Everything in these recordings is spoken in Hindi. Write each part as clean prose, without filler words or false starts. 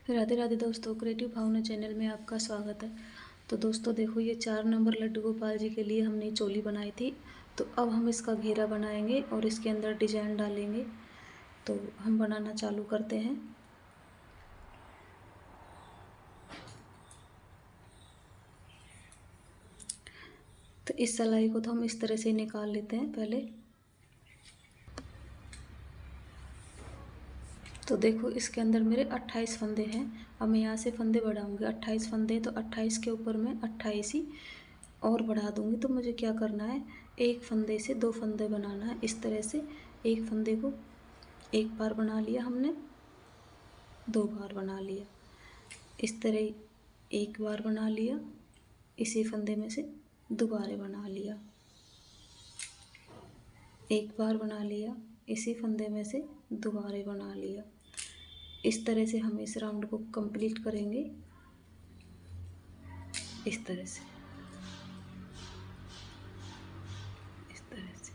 राधे राधे दोस्तों, क्रिएटिव भावना चैनल में आपका स्वागत है। तो दोस्तों देखो, ये 4 नंबर लड्डू गोपाल जी के लिए हमने चोली बनाई थी। तो अब हम इसका घेरा बनाएंगे और इसके अंदर डिजाइन डालेंगे। तो हम बनाना चालू करते हैं। तो इस सिलाई को तो हम इस तरह से निकाल लेते हैं पहले। तो देखो, इसके अंदर मेरे 28 फंदे हैं। अब मैं यहाँ से फंदे बढ़ाऊंगी। 28 फंदे, तो 28 के ऊपर मैं 28 ही और बढ़ा दूंगी। तो मुझे क्या करना है, एक फंदे से 2 फंदे बनाना है। इस तरह से एक फंदे को एक बार बना लिया हमने, 2 बार बना लिया, इस तरह एक बार बना लिया, इसी फंदे में से दोबारा बना लिया, एक बार बना लिया, इसी फंदे में से दोबारा बना लिया। इस तरह से हम इस राउंड को कंप्लीट करेंगे। इस तरह से, इस तरह से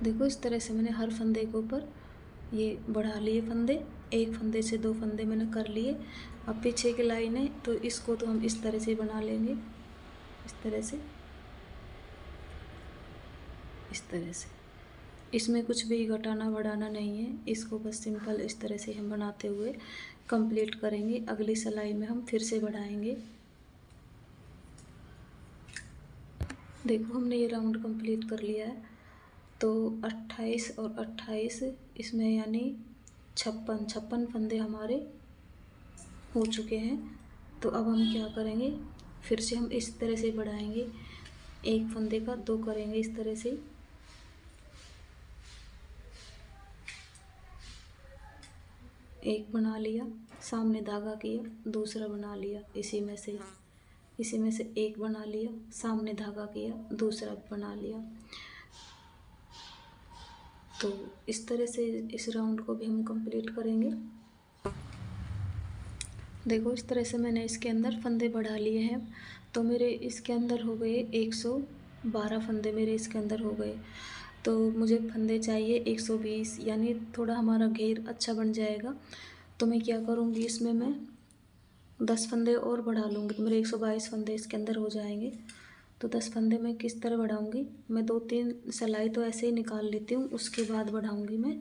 देखो, इस तरह से मैंने हर फंदे के ऊपर ये बढ़ा लिए फंदे। एक फंदे से 2 फंदे मैंने कर लिए। अब पीछे की लाइन है, तो इसको तो हम इस तरह से बना लेंगे, इस तरह से, इस तरह से। इसमें कुछ भी घटाना बढ़ाना नहीं है, इसको बस सिंपल इस तरह से हम बनाते हुए कंप्लीट करेंगे। अगली सिलाई में हम फिर से बढ़ाएंगे। देखो, हमने ये राउंड कंप्लीट कर लिया है। तो 28 और 28 इसमें यानी 56 फंदे हमारे हो चुके हैं। तो अब हम क्या करेंगे, फिर से हम इस तरह से बढ़ाएंगे। एक फंदे का 2 करेंगे, इस तरह से। एक बना लिया, सामने धागा किया, दूसरा बना लिया, इसी में से एक बना लिया, सामने धागा किया, दूसरा बना लिया। तो इस तरह से इस राउंड को भी हम कंप्लीट करेंगे। देखो, इस तरह से मैंने इसके अंदर फंदे बढ़ा लिए हैं। तो मेरे इसके अंदर हो गए 112 फंदे मेरे इसके अंदर हो गए। तो मुझे फंदे चाहिए 120, यानी थोड़ा हमारा घेर अच्छा बन जाएगा। तो मैं क्या करूँगी, इसमें मैं 10 फंदे और बढ़ा लूँगी, तो मेरे 122 फंदे इसके अंदर हो जाएंगे। तो 10 फंदे मैं किस तरह बढ़ाऊँगी, मैं 2-3 सिलाई तो ऐसे ही निकाल लेती हूँ, उसके बाद बढ़ाऊँगी मैं।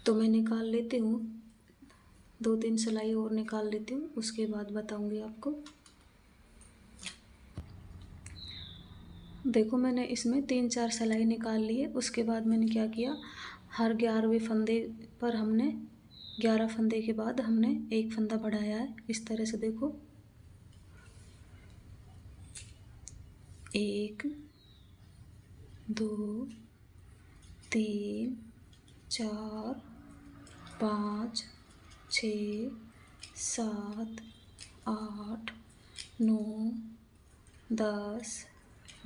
तो मैं निकाल लेती हूँ, 2-3 सिलाई और निकाल लेती हूँ, उसके बाद बताऊँगी आपको। देखो, मैंने इसमें 3-4 सिलाई निकाल ली है। उसके बाद मैंने क्या किया, हर 11वें फंदे पर हमने 11 फंदे के बाद हमने एक फंदा बढ़ाया है, इस तरह से। देखो, 1 2 3 4 5 6 7 8 9 10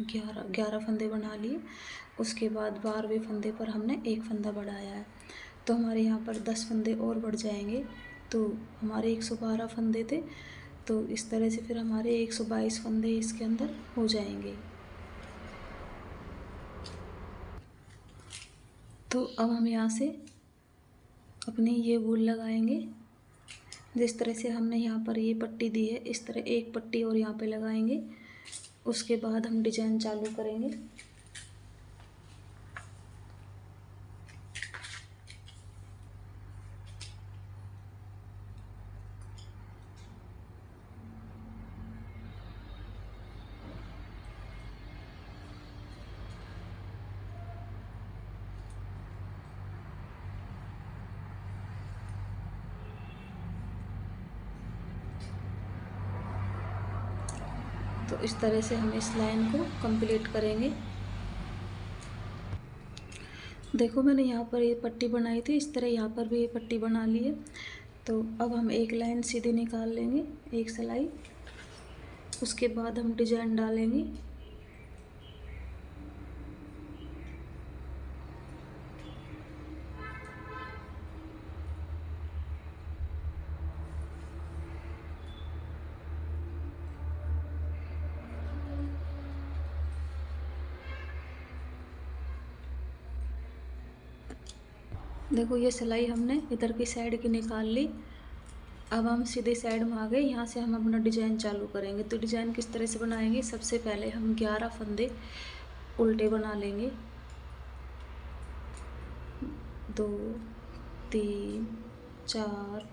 11 फंदे बना लिए। उसके बाद 12वें फंदे पर हमने एक फंदा बढ़ाया है। तो हमारे यहाँ पर 10 फंदे और बढ़ जाएंगे। तो हमारे 112 फंदे थे। तो इस तरह से फिर हमारे 122 फंदे इसके अंदर हो जाएंगे। तो अब हम यहाँ से अपनी ये वूल लगाएंगे। जिस तरह से हमने यहाँ पर ये पट्टी दी है, इस तरह एक पट्टी और यहाँ पे लगाएंगे। उसके बाद हम डिजाइन चालू करेंगे। तो इस तरह से हम इस लाइन को कंप्लीट करेंगे। देखो, मैंने यहाँ पर ये पट्टी बनाई थी, इस तरह यहाँ पर भी ये पट्टी बना ली है। तो अब हम एक लाइन सीधी निकाल लेंगे, एक सिलाई। उसके बाद हम डिजाइन डालेंगे। देखो ये सिलाई हमने इधर की साइड की निकाल ली। अब हम सीधे साइड में आ गए, यहाँ से हम अपना डिजाइन चालू करेंगे। तो डिजाइन किस तरह से बनाएंगे, सबसे पहले हम 11 फंदे उल्टे बना लेंगे। 2 3 4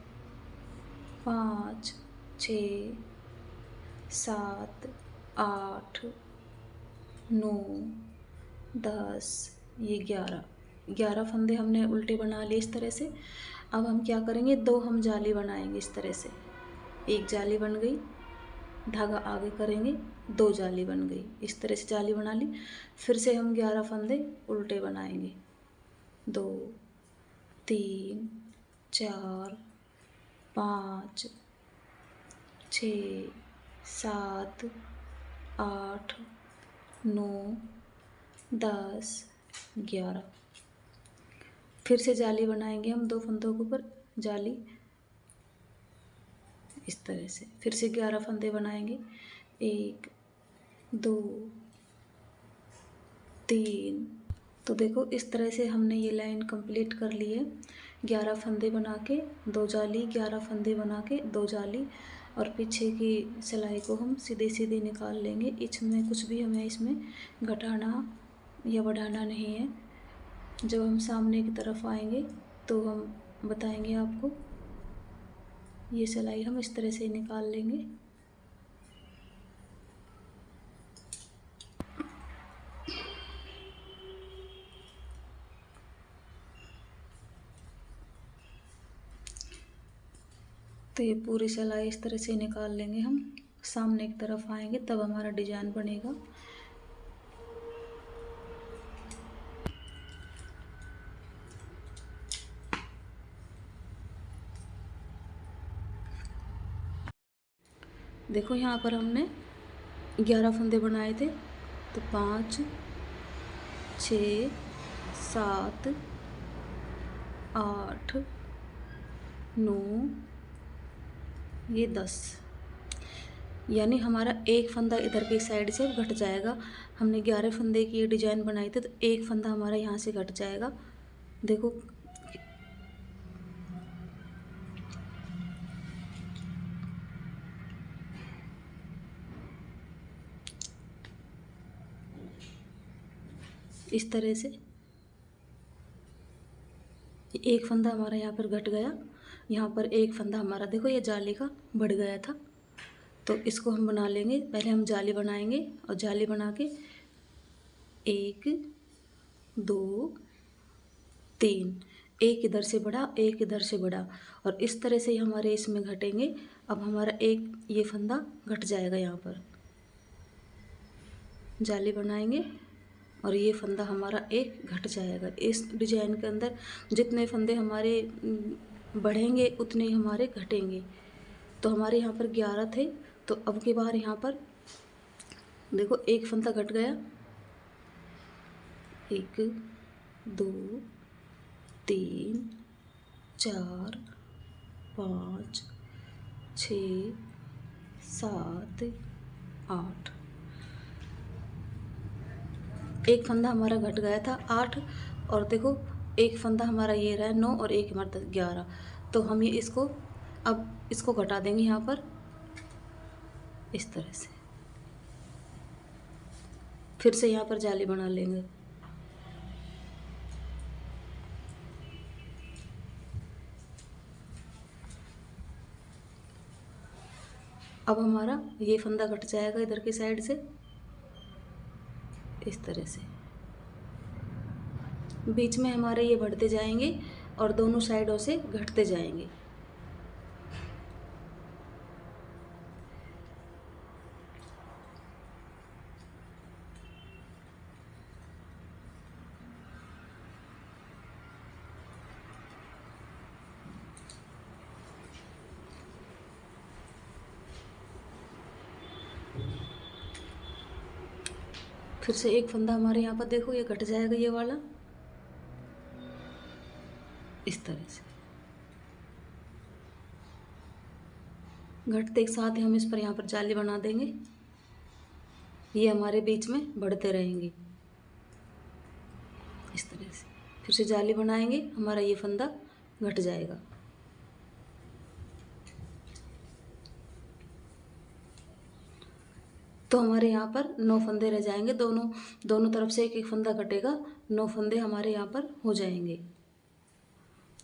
5 6 7 8 9 10, ये 11 फंदे हमने उल्टे बना लिए इस तरह से। अब हम क्या करेंगे, 2 हम जाली बनाएंगे इस तरह से। एक जाली बन गई, धागा आगे करेंगे, 2 जाली बन गई, इस तरह से जाली बना ली। फिर से हम 11 फंदे उल्टे बनाएंगे। 2 3 4 5 6 7 8 9 10 11। फिर से जाली बनाएंगे हम 2 फंदों के ऊपर जाली, इस तरह से। फिर से 11 फंदे बनाएंगे। 1 2 3। तो देखो इस तरह से हमने ये लाइन कंप्लीट कर ली है। 11 फंदे बना के 2 जाली, 11 फंदे बना के 2 जाली, और पीछे की सिलाई को हम सीधे सीधे निकाल लेंगे। इसमें कुछ भी हमें इसमें घटाना या बढ़ाना नहीं है। जब हम सामने की तरफ आएंगे तो हम बताएंगे आपको। ये सिलाई हम इस तरह से निकाल लेंगे। तो ये पूरी सिलाई इस तरह से निकाल लेंगे हम। सामने की तरफ आएंगे तब हमारा डिजाइन बनेगा। देखो यहाँ पर हमने 11 फंदे बनाए थे, तो 5 6 7 8 9, ये 10, यानी हमारा एक फंदा इधर की साइड से घट जाएगा। हमने 11 फंदे की ये डिजाइन बनाई थी, तो एक फंदा हमारा यहाँ से घट जाएगा। देखो इस तरह से एक फंदा हमारा यहाँ पर घट गया। यहाँ पर एक फंदा हमारा देखो ये जाली का बढ़ गया था, तो इसको हम बना लेंगे। पहले हम जाली बनाएंगे और जाली बना के 1 2 3, एक इधर से बढ़ा, एक इधर से बढ़ा, और इस तरह से ही हमारे इसमें घटेंगे। अब हमारा एक ये फंदा घट जाएगा, यहाँ पर जाली बनाएंगे और ये फंदा हमारा एक घट जाएगा। इस डिजाइन के अंदर जितने फंदे हमारे बढ़ेंगे उतने ही हमारे घटेंगे। तो हमारे यहाँ पर 11 थे, तो अब की बार यहाँ पर देखो एक फंदा घट गया। 1 2 3 4 5 6 7 8, एक फंदा हमारा घट गया था 8, और देखो एक फंदा हमारा ये रहा 9 और एक हमारा 11। तो हम ये इसको अब इसको घटा देंगे यहाँ पर इस तरह से। फिर से यहाँ पर जाली बना लेंगे। अब हमारा ये फंदा घट जाएगा इधर की साइड से इस तरह से। बीच में हमारे ये बढ़ते जाएंगे और दोनों साइडों से घटते जाएंगे। फिर से एक फंदा हमारे यहाँ पर देखो ये घट जाएगा, ये वाला इस तरह से। घटते एक साथ ही हम इस पर यहाँ पर जाली बना देंगे। ये हमारे बीच में बढ़ते रहेंगे इस तरह से। फिर से जाली बनाएंगे, हमारा ये फंदा घट जाएगा। तो हमारे यहाँ पर 9 फंदे रह जाएंगे, दोनों तरफ से एक एक फंदा कटेगा, 9 फंदे हमारे यहाँ पर हो जाएंगे,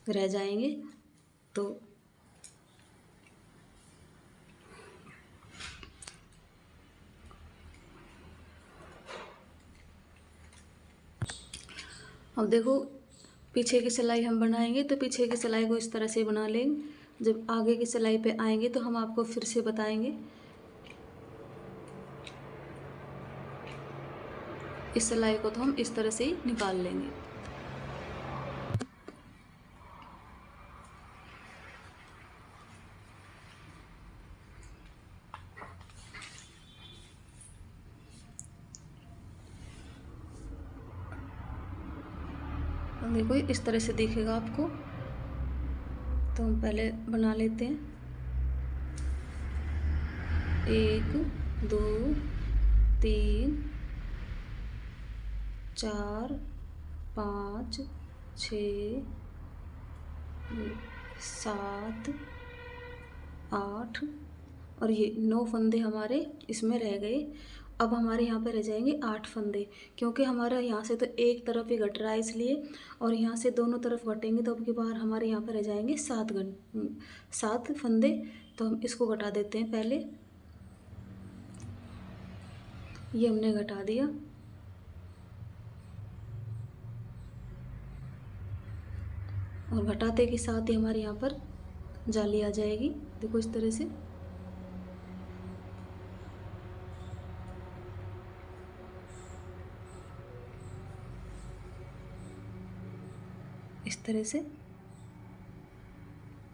रह जाएंगे। तो अब देखो पीछे की सिलाई हम बनाएंगे, तो पीछे की सिलाई को इस तरह से बना लेंगे। जब आगे की सिलाई पे आएंगे तो हम आपको फिर से बताएंगे। इस सिलाई को तो हम इस तरह से ही निकाल लेंगे। देखो इस तरह से दिखेगा आपको। तो हम पहले बना लेते हैं। 1 2 3 4 5 6 7 8 और ये 9 फंदे हमारे इसमें रह गए। अब हमारे यहाँ पे रह जाएंगे 8 फंदे, क्योंकि हमारा यहाँ से तो एक तरफ ही घट रहा है इसलिए, और यहाँ से दोनों तरफ घटेंगे तो अब की बार हमारे यहाँ पे रह जाएंगे 7 फंदे। तो हम इसको घटा देते हैं पहले। ये हमने घटा दिया। और घटाते के साथ ही हमारे यहाँ पर जाली आ जाएगी। देखो इस तरह से। इस तरह से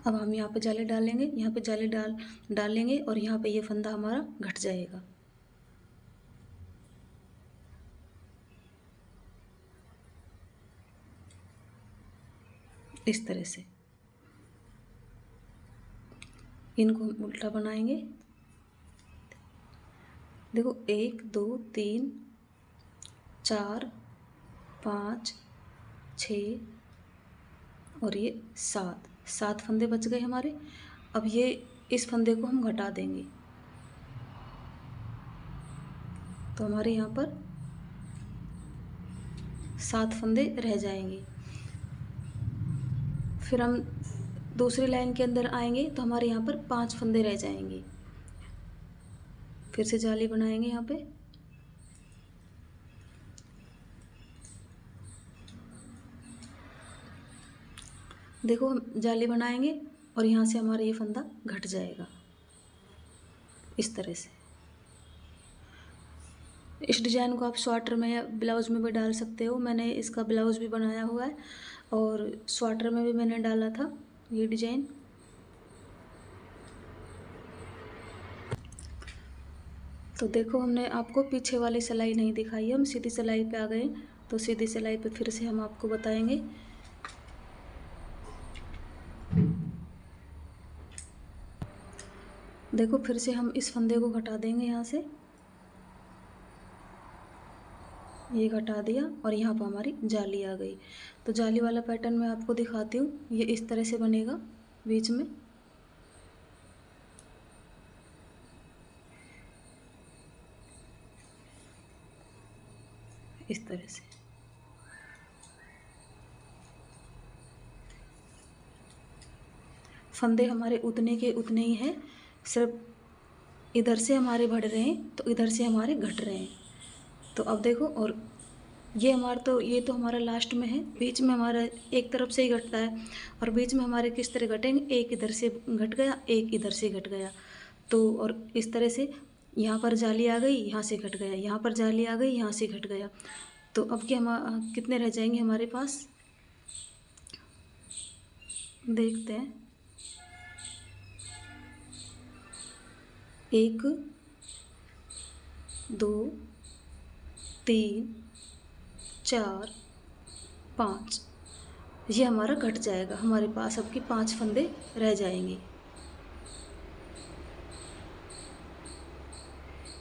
अब हम यहाँ पे जाली डालेंगे, यहाँ पे जाली डालेंगे और यहाँ पे ये फंदा हमारा घट जाएगा। इस तरह से इनको हम उल्टा बनाएंगे। देखो 1 2 3 4 5 6 और ये 7 फंदे बच गए हमारे। अब ये इस फंदे को हम घटा देंगे, तो हमारे यहाँ पर 7 फंदे रह जाएंगे। फिर हम दूसरी लाइन के अंदर आएंगे तो हमारे यहाँ पर 5 फंदे रह जाएंगे। फिर से जाली बनाएंगे यहाँ पे। देखो हम जाली बनाएंगे और यहाँ से हमारा ये फंदा घट जाएगा इस तरह से। इस डिज़ाइन को आप स्वेटर में या ब्लाउज़ में भी डाल सकते हो। मैंने इसका ब्लाउज़ भी बनाया हुआ है और स्वेटर में भी मैंने डाला था ये डिज़ाइन। तो देखो हमने आपको पीछे वाली सिलाई नहीं दिखाई है, हम सीधी सिलाई पे आ गए। तो सीधी सिलाई पे फिर से हम आपको बताएंगे। देखो फिर से हम इस फंदे को घटा देंगे, यहाँ से ये घटा दिया और यहाँ पर हमारी जाली आ गई। तो जाली वाला पैटर्न मैं आपको दिखाती हूँ। ये इस तरह से बनेगा बीच में। इस तरह से फंदे हमारे उतने के उतने ही हैं, सिर्फ इधर से हमारे बढ़ रहे हैं तो इधर से हमारे घट रहे हैं। तो अब देखो, और ये तो हमारा लास्ट में है, बीच में हमारा एक तरफ से ही घटता है। और बीच में हमारे किस तरह घटेंगे, एक इधर से घट गया, एक इधर से घट गया। तो और इस तरह से यहाँ पर जाली आ गई, यहाँ से घट गया, यहाँ पर जाली आ गई, यहाँ से घट गया। तो अब क्या हम कितने रह जाएंगे हमारे पास, देखते हैं। 1 2 3 4 5 ये हमारा घट जाएगा। हमारे पास अब की 5 फंदे रह जाएंगे।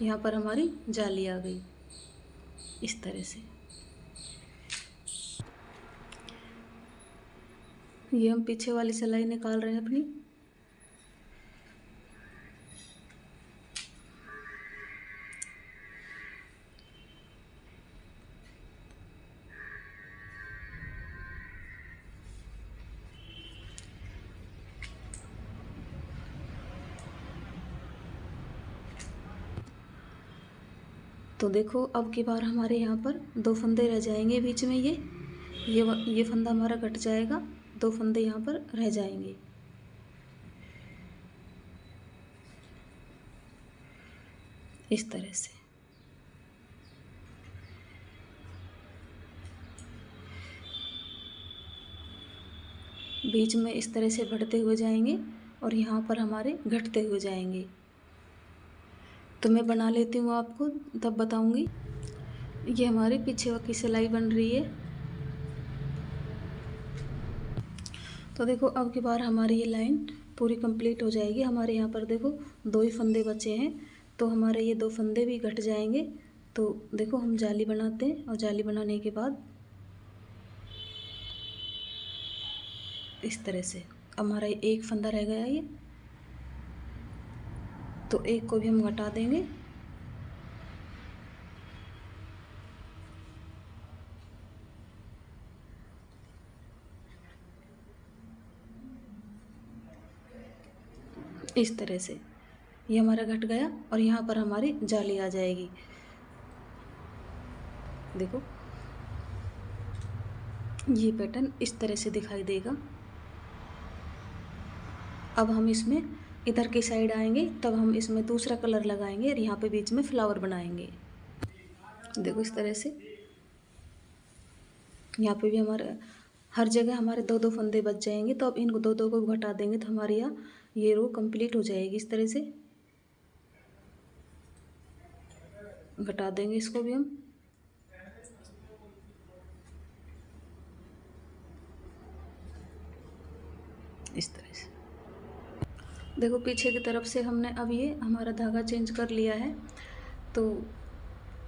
यहाँ पर हमारी जाली आ गई इस तरह से। ये हम पीछे वाली सिलाई निकाल रहे हैं अपनी। तो देखो अब की बार हमारे यहाँ पर 2 फंदे रह जाएंगे बीच में, ये फंदा हमारा कट जाएगा, 2 फंदे यहाँ पर रह जाएंगे। इस तरह से बीच में इस तरह से बढ़ते हुए जाएंगे और यहाँ पर हमारे घटते हुए जाएंगे। तो मैं बना लेती हूँ, आपको तब बताऊँगी। ये हमारी पीछे की सिलाई बन रही है। तो देखो अब की बार हमारी ये लाइन पूरी कंप्लीट हो जाएगी। हमारे यहाँ पर देखो 2 ही फंदे बचे हैं, तो हमारे ये 2 फंदे भी घट जाएंगे। तो देखो हम जाली बनाते हैं और जाली बनाने के बाद इस तरह से हमारा एक फंदा रह गया ये, तो एक को भी हम घटा देंगे। इस तरह से ये हमारा घट गया और यहाँ पर हमारी जाली आ जाएगी। देखो ये पैटर्न इस तरह से दिखाई देगा। अब हम इसमें इधर की साइड आएंगे, तब हम इसमें दूसरा कलर लगाएंगे और यहाँ पे बीच में फ्लावर बनाएंगे। देखो इस तरह से यहाँ पे भी हमारे हर जगह हमारे 2-2 फंदे बच जाएंगे। तो अब इनको 2-2 को घटा देंगे तो हमारे यहाँ ये रो कंप्लीट हो जाएगी। इस तरह से घटा देंगे इसको भी हम। इस तरह से देखो पीछे की तरफ से हमने अब ये हमारा धागा चेंज कर लिया है, तो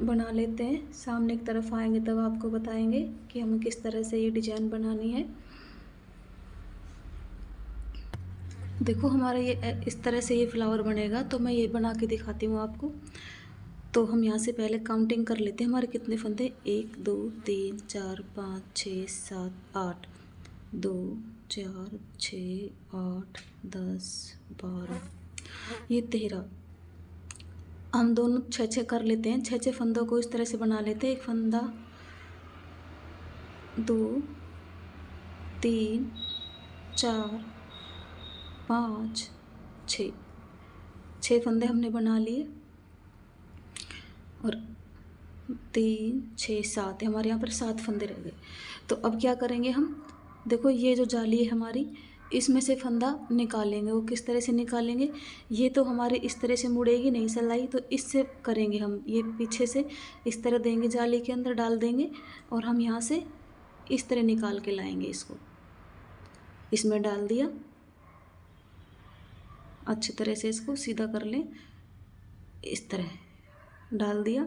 बना लेते हैं। सामने की तरफ आएंगे तब आपको बताएंगे कि हमें किस तरह से ये डिजाइन बनानी है। देखो हमारा ये इस तरह से ये फ्लावर बनेगा, तो मैं ये बना के दिखाती हूँ आपको। तो हम यहाँ से पहले काउंटिंग कर लेते हैं हमारे कितने फंदे, 1 2 3 4 5 6 7 8, 2 4 6 8 10 12, ये 13। हम दोनों 6-6 कर लेते हैं। 6-6 फंदों को इस तरह से बना लेते हैं। एक फंदा, 2 3 4 5 6 फंदे हमने बना लिए और 3 6 7 हमारे यहाँ पर 7 फंदे रह गए। तो अब क्या करेंगे हम, देखो ये जो जाली है हमारी, इसमें से फंदा निकालेंगे। वो किस तरह से निकालेंगे, ये तो हमारे इस तरह से मुड़ेगी नहीं सिलाई, तो इससे करेंगे हम। ये पीछे से इस तरह देंगे, जाली के अंदर डाल देंगे और हम यहाँ से इस तरह निकाल के लाएंगे इसको। इसमें डाल दिया, अच्छी तरह से इसको सीधा कर लें। इस तरह डाल दिया,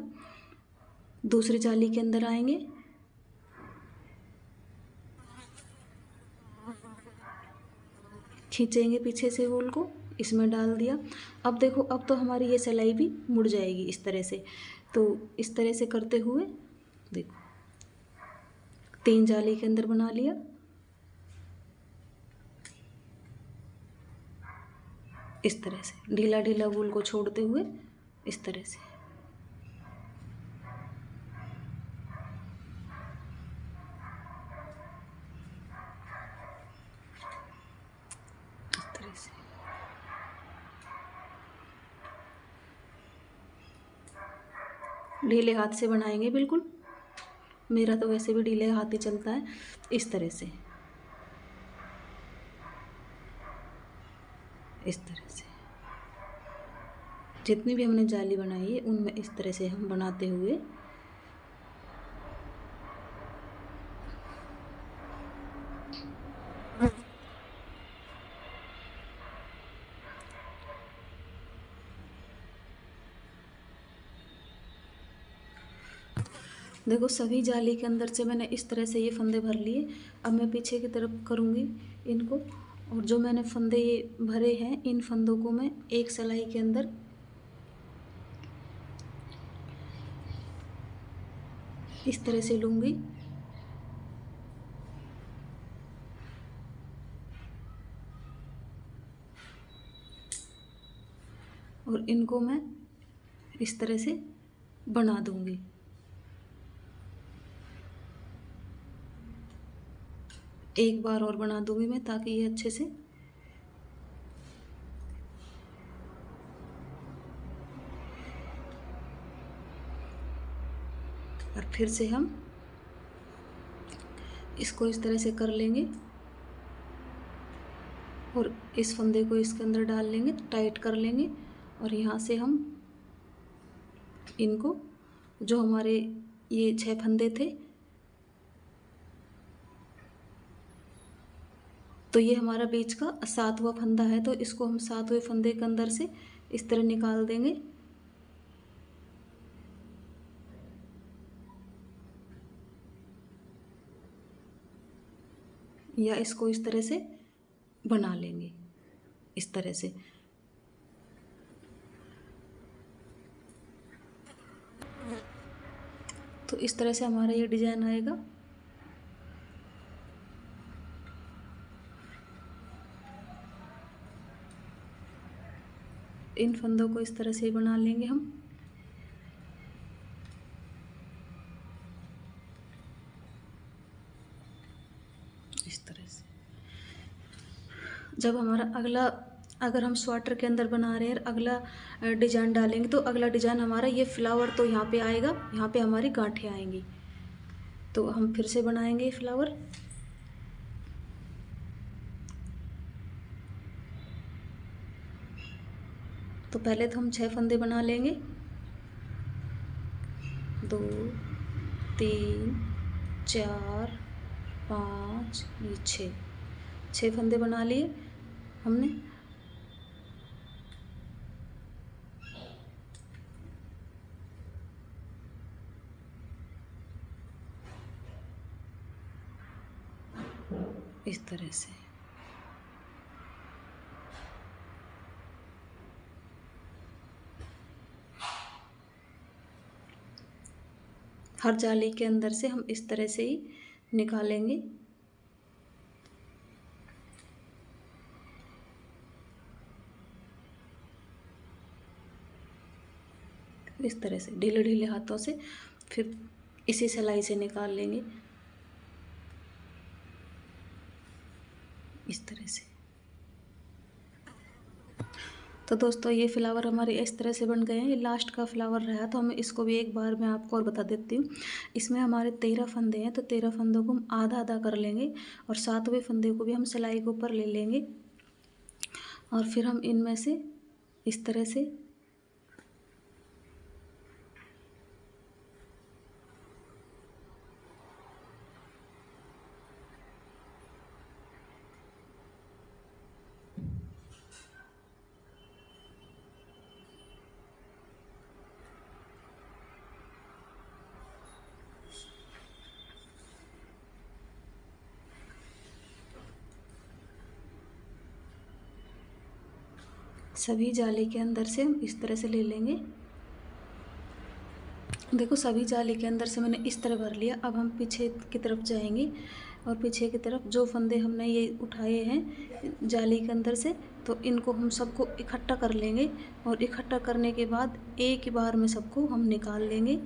दूसरी जाली के अंदर आएंगे, खींचेंगे पीछे से वूल को, इसमें डाल दिया। अब देखो अब तो हमारी ये सिलाई भी मुड़ जाएगी इस तरह से। तो इस तरह से करते हुए देखो 3 जाली के अंदर बना लिया, इस तरह से ढीला ढीला वूल को छोड़ते हुए इस तरह से। ढीले हाथ से बनाएंगे बिल्कुल, मेरा तो वैसे भी ढीले हाथ ही चलता है। इस तरह से, इस तरह से जितनी भी हमने जाली बनाई है उनमें इस तरह से हम बनाते हुए देखो सभी जाली के अंदर से मैंने इस तरह से ये फंदे भर लिए। अब मैं पीछे की तरफ करूँगी इनको, और जो मैंने फंदे ये भरे हैं इन फंदों को मैं एक सिलाई के अंदर इस तरह से लूँगी और इनको मैं इस तरह से बना दूँगी। एक बार और बना दूँगी मैं ताकि ये अच्छे से और फिर से हम इसको इस तरह से कर लेंगे और इस फंदे को इसके अंदर डाल लेंगे, टाइट कर लेंगे और यहाँ से हम इनको, जो हमारे ये 6 फंदे थे, तो ये हमारा बीच का 7वां फंदा है, तो इसको हम 7वें फंदे के अंदर से इस तरह निकाल देंगे। या इसको इस तरह से बना लेंगे, इस तरह से। तो इस तरह से हमारा ये डिजाइन आएगा। इन फंदों को इस तरह से बना लेंगे हम। इस तरह से जब हमारा अगला, अगर हम स्वेटर के अंदर बना रहे हैं अगला डिजाइन डालेंगे, तो अगला डिजाइन हमारा ये फ्लावर तो यहाँ पे आएगा, यहाँ पे हमारी गांठें आएंगी। तो हम फिर से बनाएंगे फ्लावर। तो पहले तो हम 6 फंदे बना लेंगे, 2 3 4 5 ये 6 फंदे बना लिए हमने। इस तरह से हर जाली के अंदर से हम इस तरह से ही निकालेंगे। इस तरह से ढीले ढीले हाथों से फिर इसी सिलाई से निकाल लेंगे, इस तरह से। तो दोस्तों ये फ्लावर हमारे इस तरह से बन गए हैं। ये लास्ट का फ्लावर रहा, तो हम इसको भी एक बार मैं आपको और बता देती हूँ। इसमें हमारे 13 फंदे हैं, तो 13 फंदों को हम आधा आधा कर लेंगे और 7वें फंदे को भी हम सिलाई के ऊपर ले लेंगे और फिर हम इनमें से इस तरह से सभी जाली के अंदर से हम इस तरह से ले लेंगे। देखो सभी जाली के अंदर से मैंने इस तरह भर लिया। अब हम पीछे की तरफ जाएंगे और पीछे की तरफ जो फंदे हमने ये उठाए हैं जाली के अंदर से, तो इनको हम सबको इकट्ठा कर लेंगे और इकट्ठा करने के बाद एक ही बार में सबको हम निकाल लेंगे।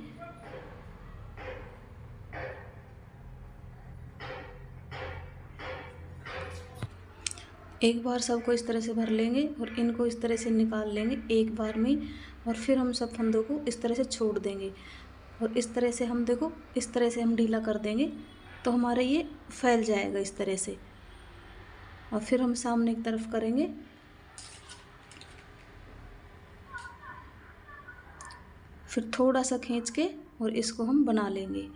एक बार सबको इस तरह से भर लेंगे और इनको इस तरह से निकाल लेंगे एक बार में, और फिर हम सब फंदों को इस तरह से छोड़ देंगे और इस तरह से हम देखो इस तरह से हम ढीला कर देंगे, तो हमारा ये फैल जाएगा इस तरह से। और फिर हम सामने की तरफ करेंगे, फिर थोड़ा सा खींच के और इसको हम बना लेंगे।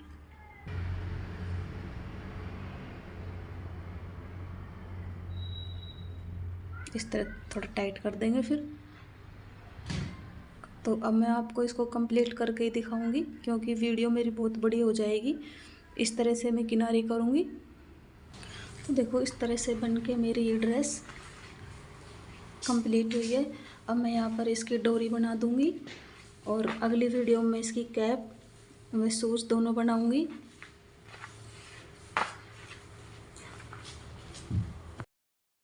इस तरह थोड़ा टाइट कर देंगे फिर, तो अब मैं आपको इसको कंप्लीट करके ही दिखाऊंगी, क्योंकि वीडियो मेरी बहुत बड़ी हो जाएगी। इस तरह से मैं किनारी करूंगी। तो देखो इस तरह से बन के मेरी ये ड्रेस कंप्लीट हुई है। अब मैं यहाँ पर इसकी डोरी बना दूंगी और अगली वीडियो में इसकी कैप, मैं शूज़ दोनों बनाऊंगी।